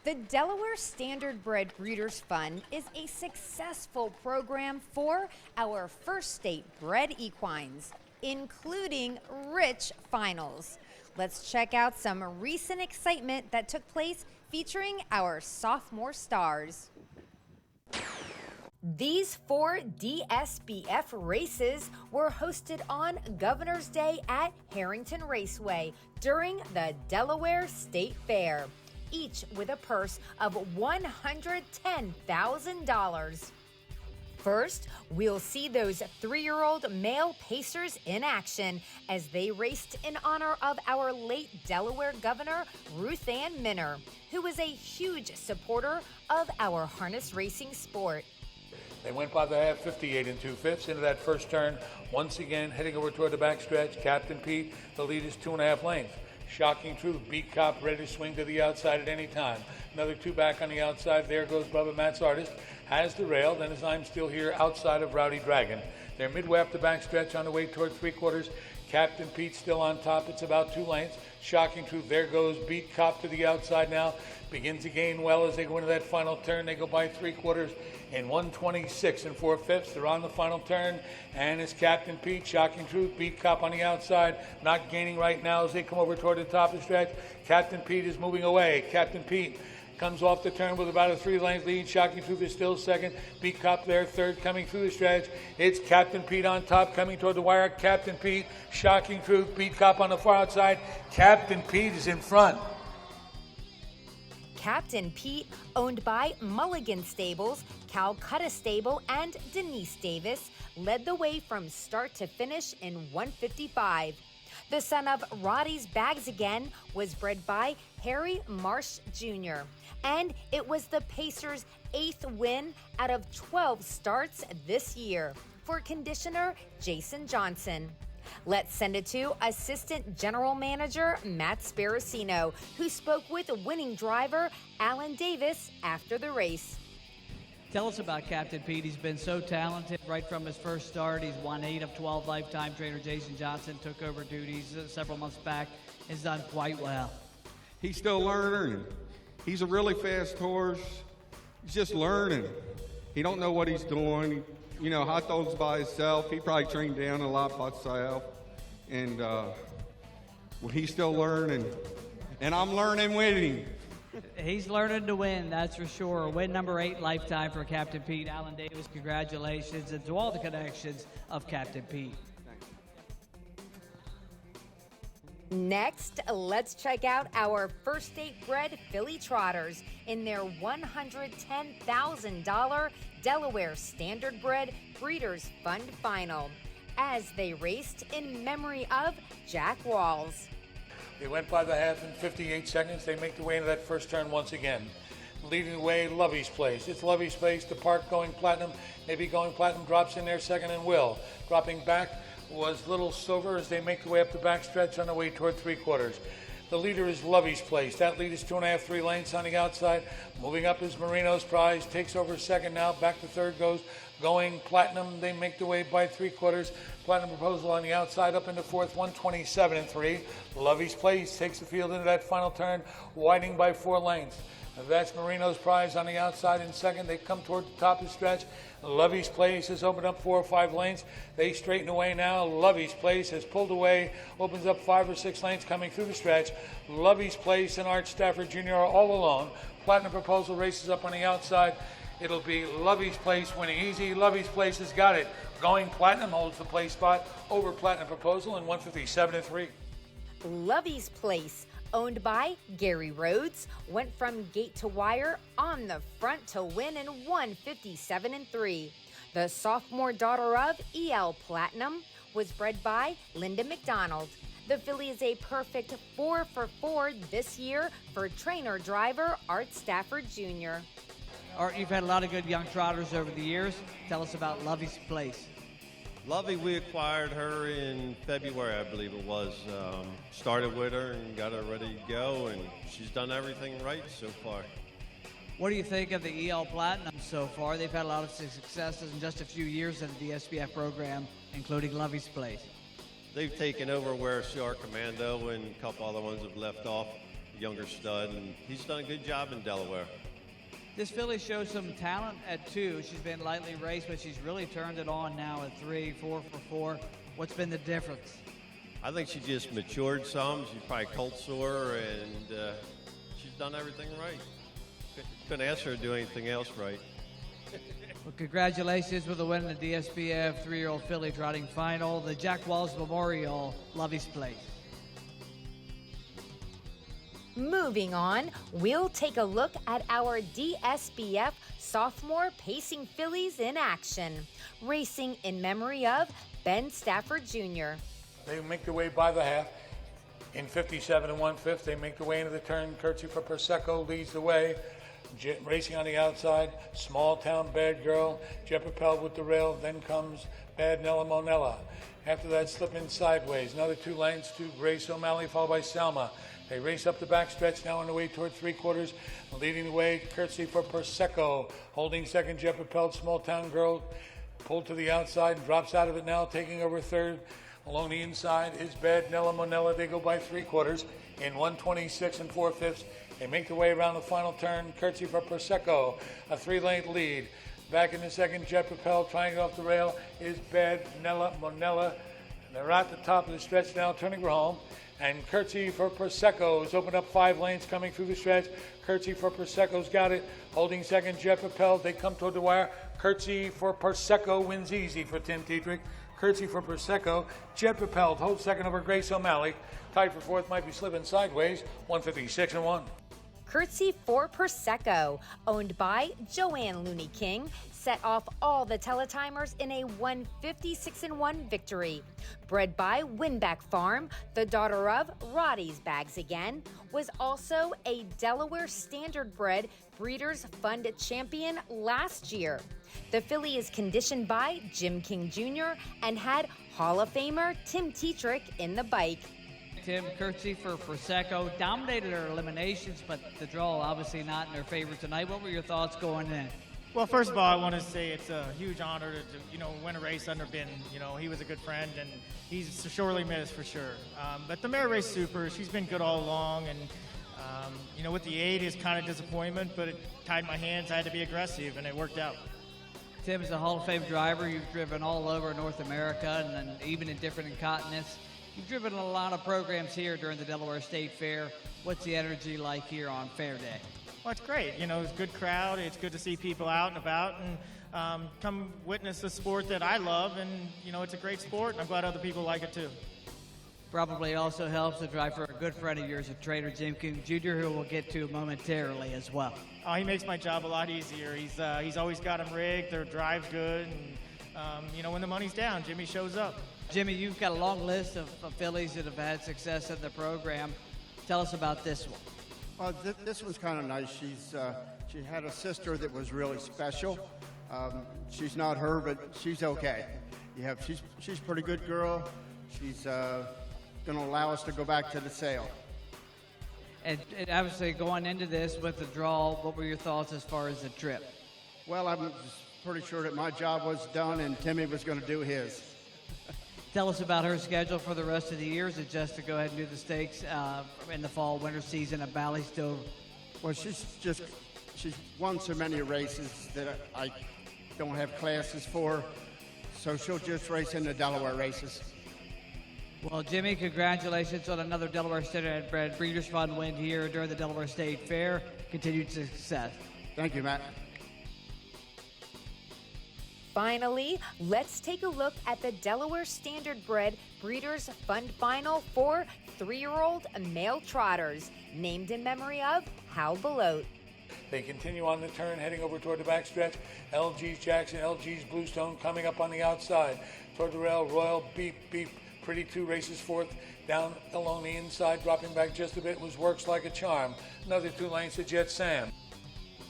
The Delaware Standardbred Breeders Fund is a successful program for our first state bred equines, including rich finals. Let's check out some recent excitement that took place featuring our sophomore stars. These 4 DSBF races were hosted on Governor's Day at Harrington Raceway during the Delaware State Fair, each with a purse of $110,000. First, we'll see those 3-year-old male pacers in action as they raced in honor of our late Delaware Governor, Ruth Minner, who was a huge supporter of our harness racing sport. They went by the half, 58 2/5 into that first turn. Once again, heading over toward the backstretch. Captain Pete, the lead is 2.5 lengths. Shocking Truth, Beat Cop, ready to swing to the outside at any time. Another 2 back on the outside. There goes Bubba Matt's Artist. Has the rail, then as I'm still here outside of Rowdy Dragon. They're midway up the backstretch on the way toward 3/4. Captain Pete still on top. It's about 2 lengths. Shocking Truth, there goes Beat Cop to the outside now. Begins to gain well as they go into that final turn. They go by 3/4 in 126 4/5. They're on the final turn, and it's Captain Pete, Shocking Truth, Beat Cop on the outside, not gaining right now as they come over toward the top of the stretch. Captain Pete is moving away. Captain Pete comes off the turn with about a 3-length lead. Shocking Truth is still second. Beat Cop there, third, coming through the stretch. It's Captain Pete on top, coming toward the wire. Captain Pete, Shocking Truth, Beat Cop on the far outside. Captain Pete is in front. Captain Pete, owned by Mulligan Stables, Calcutta Stable, and Denise Davis, led the way from start to finish in 155. The son of Roddy's Bags Again was bred by Harry Marsh Jr., and it was the Pacers' 8th win out of 12 starts this year for conditioner Jason Johnson. Let's send it to Assistant General Manager Matt Sparacino, who spoke with winning driver Allan Davis after the race. Tell us about Captain Pete. He's been so talented right from his first start. He's won 8 of 12. Lifetime trainer Jason Johnson took over duties several months back. Has done quite well. He's still learning. He's a really fast horse. He's just learning. He don't know what he's doing. You know, hot dogs by himself. He probably trained down a lot by himself. And well, he's still learning. And I'm learning with him. He's learning to win, that's for sure. Win number 8 lifetime for Captain Pete. Allan Davis, congratulations, and to all the connections of Captain Pete. Next, let's check out our first state bred Filly Trotters in their $110,000 Delaware Standardbred Breeders Fund Final as they raced in memory of Jack Walls. They went by the half in 58 seconds. They make their way into that first turn once again. Leading the way, Lovey's Place. It's Lovey's Place. The Park going platinum. Maybe going platinum drops in there second and will. Dropping back was Little Silver as they make their way up the backstretch on the way toward 3/4. The leader is Lovey's Place. That lead is 2.5, 3 lengths on the outside. Moving up is Marino's Prize. Takes over second now. Back to third goes going platinum. They make their way by 3/4. Platinum Proposal on the outside up into fourth, 127 3. Lovey's Place takes the field into that final turn, widening by 4 lengths. That's Marino's Prize on the outside in second. They come toward the top of the stretch. Lovey's Place has opened up 4 or 5 lengths. They straighten away now. Lovey's Place has pulled away, opens up 5 or 6 lengths coming through the stretch. Lovey's Place and Art Stafford Jr. are all alone. Platinum Proposal races up on the outside. It'll be Lovey's Place winning easy. Lovey's Place has got it. Going platinum holds the place spot over Platinum Proposal in 157 3. Lovey's Place, owned by Gary Rhodes, went from gate to wire on the front to win in 157 3. The sophomore daughter of EL Platinum was bred by Linda McDonald. The filly is a perfect 4 for 4 this year for trainer driver Art Stafford Jr. Art, you've had a lot of good young trotters over the years. Tell us about Lovey's Place. Lovey, we acquired her in February, I believe it was. Started with her and got her ready to go, and she's done everything right so far. What do you think of the EL Platinum so far? They've had a lot of successes in just a few years in the DSBF program, including Lovey's Place. They've taken over where CR Commando and a couple other ones have left off. younger stud, and he's done a good job in Delaware. This filly shows some talent at 2. She's been lightly raced, but she's really turned it on now at 3, 4 for 4. What's been the difference? I think she just matured some. She's probably colt sore, and she's done everything right. Couldn't ask her to do anything else right. Well, congratulations with the win in the DSBF 3-year-old filly trotting final, the Jack Walls Memorial, Lovey's Place. Moving on, we'll take a look at our DSBF sophomore pacing fillies in action, racing in memory of Ben Stafford Jr. They make their way by the half. In 57 1/5, they make their way into the turn. Curtsy for Prosecco leads the way. Racing on the outside, small town bad girl, Jeppapel with the rail, then comes Bad Nella Monella. After that, slip in sideways. Another 2 lengths to Grace O'Malley, followed by Selma. They race up the backstretch now on the way toward 3/4, leading the way, Curtsy for Prosecco. Holding second, Jeppapel, small town girl, pulled to the outside and drops out of it now, taking over third. Along the inside is Bad Nella Monella. They go by 3/4 in 1:26 4/5. They make their way around the final turn. Curtsy for Prosecco, a 3-length lead. Back in the second, Jeppapel trying it off the rail is Bad Nella Monella. They're at the top of the stretch now, turning for home. And Curtsy for Prosecco has opened up 5 lanes coming through the stretch. Curtsy for Prosecco's got it. Holding second, Jeppapel. They come toward the wire. Curtsy for Prosecco wins easy for Tim Tetrick. Curtsy for Prosecco. Jeppapel holds second over Grace O'Malley. Tied for 4th, might be slipping sideways. 156 1. Curtsy for Prosecco, owned by Joanne Looney King, set off all the teletimers in a 156 1 victory. Bred by Winback Farm, the daughter of Roddy's Bags Again, was also a Delaware Standardbred Breeders Fund champion last year. The filly is conditioned by Jim King Jr. and had Hall of Famer Tim Tetrick in the bike. Tim, Curtsy for Prosecco dominated her eliminations, but the draw obviously not in her favor tonight. What were your thoughts going in? Well, first of all, I want to say it's a huge honor to win a race under Ben. He was a good friend, and he's sorely missed for sure. But the mare race super. She's been good all along, and with the 8 is kind of disappointment, but it tied my hands. I had to be aggressive, and it worked out. Tim is a Hall of Fame driver. You've driven all over North America and even in different continents. You've driven a lot of programs here during the Delaware State Fair. What's the energy like here on Fair Day? Well, it's great. It's a good crowd. It's good to see people out and about and come witness a sport that I love. And, it's a great sport, and I'm glad other people like it too. Probably also helps to drive for a good friend of yours, a trainer, Jim King Jr., who we'll get to momentarily as well. Oh, he makes my job a lot easier. He's always got them rigged. Their drive's good. And, when the money's down, Jimmy shows up. Jimmy, you've got a long list of fillies that have had success in the program. Tell us about this one. Well, this was kind of nice. She had a sister that was really special. She's not her, but she's okay. She's a pretty good girl. She's going to allow us to go back to the sale. And obviously going into this with the draw, what were your thoughts as far as the trip? Well, I'm pretty sure that my job was done and Timmy was going to do his. Tell us about her schedule for the rest of the year. Is it just to go ahead and do the stakes in the fall, winter season at Ballystone? Well, she's won so many races that I don't have classes for, so she'll just race in the Delaware races. Well, Jimmy, congratulations on another Delaware Standardbred Breeders Fund win here during the Delaware State Fair. Continued success. Thank you, Matt. Finally, let's take a look at the Delaware Standardbred Breeders Fund Final for 3-year-old male trotters, named in memory of Hal Belote. They continue on the turn, heading over toward the backstretch. LG's Jackson, LG's Bluestone coming up on the outside. Toward the rail, Royal Beep Beep. Pretty 2 races 4th. Down along the inside, dropping back just a bit, was Works Like a Charm. Another 2 lengths to Jet Sam.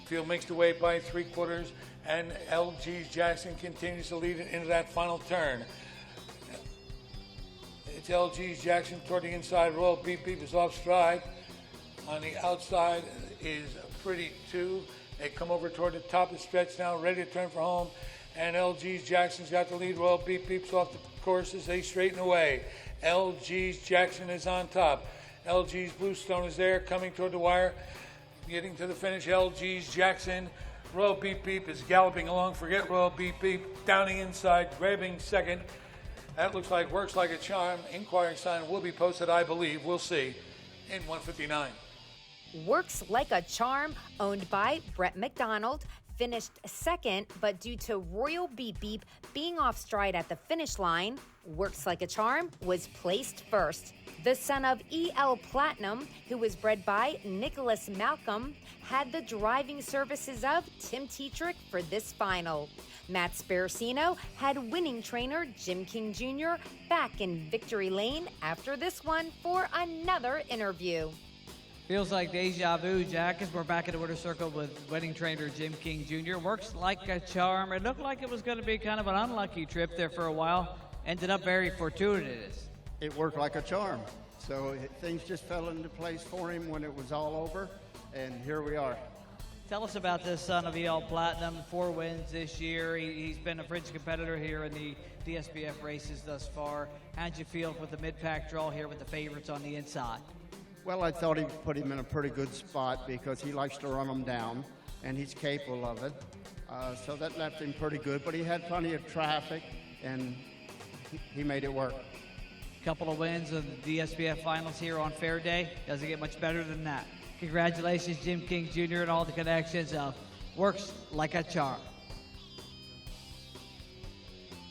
Field makes the way by 3/4, and LG's Jackson continues to lead it into that final turn. It's LG's Jackson toward the inside. Royal Beep Beep is off stride. On the outside is Pretty 2. They come over toward the top of the stretch now, ready to turn for home. And LG's Jackson's got the lead. Royal Beep Beep's off the course as they straighten away. LG's Jackson is on top. LG's Bluestone is there, coming toward the wire, getting to the finish. LG's Jackson. Royal Beep Beep is galloping along. Forget Royal Beep Beep. Down the inside, grabbing second. That looks like Works Like a Charm. Inquiring sign will be posted, I believe. We'll see in 159. Works Like a Charm, owned by Brett McDonald, finished second, but due to Royal Beep Beep being off stride at the finish line, Works Like a Charm was placed first. The son of E.L. Platinum, who was bred by Nicholas Malcolm, had the driving services of Tim Tetrick for this final. Matt Sparacino had winning trainer Jim King Jr. back in victory lane after this one for another interview. Feels like deja vu, Jack, as we're back in the winner's circle with winning trainer Jim King Jr. Works Like a Charm. It looked like it was going to be kind of an unlucky trip there for a while. Ended up very fortuitous. It worked like a charm. So things just fell into place for him when it was all over, and here we are. Tell us about this son of E.L. Platinum, 4 wins this year. He's been a fringe competitor here in the DSBF races thus far. How'd you feel with the mid-pack draw here with the favorites on the inside? Well, I thought he put him in a pretty good spot because he likes to run them down, and he's capable of it. So that left him pretty good, but he had plenty of traffic, and he made it work. Couple of wins in the DSBF finals here on Fair Day. Doesn't get much better than that. Congratulations, Jim King Jr. and all the connections of Works Like a Charm.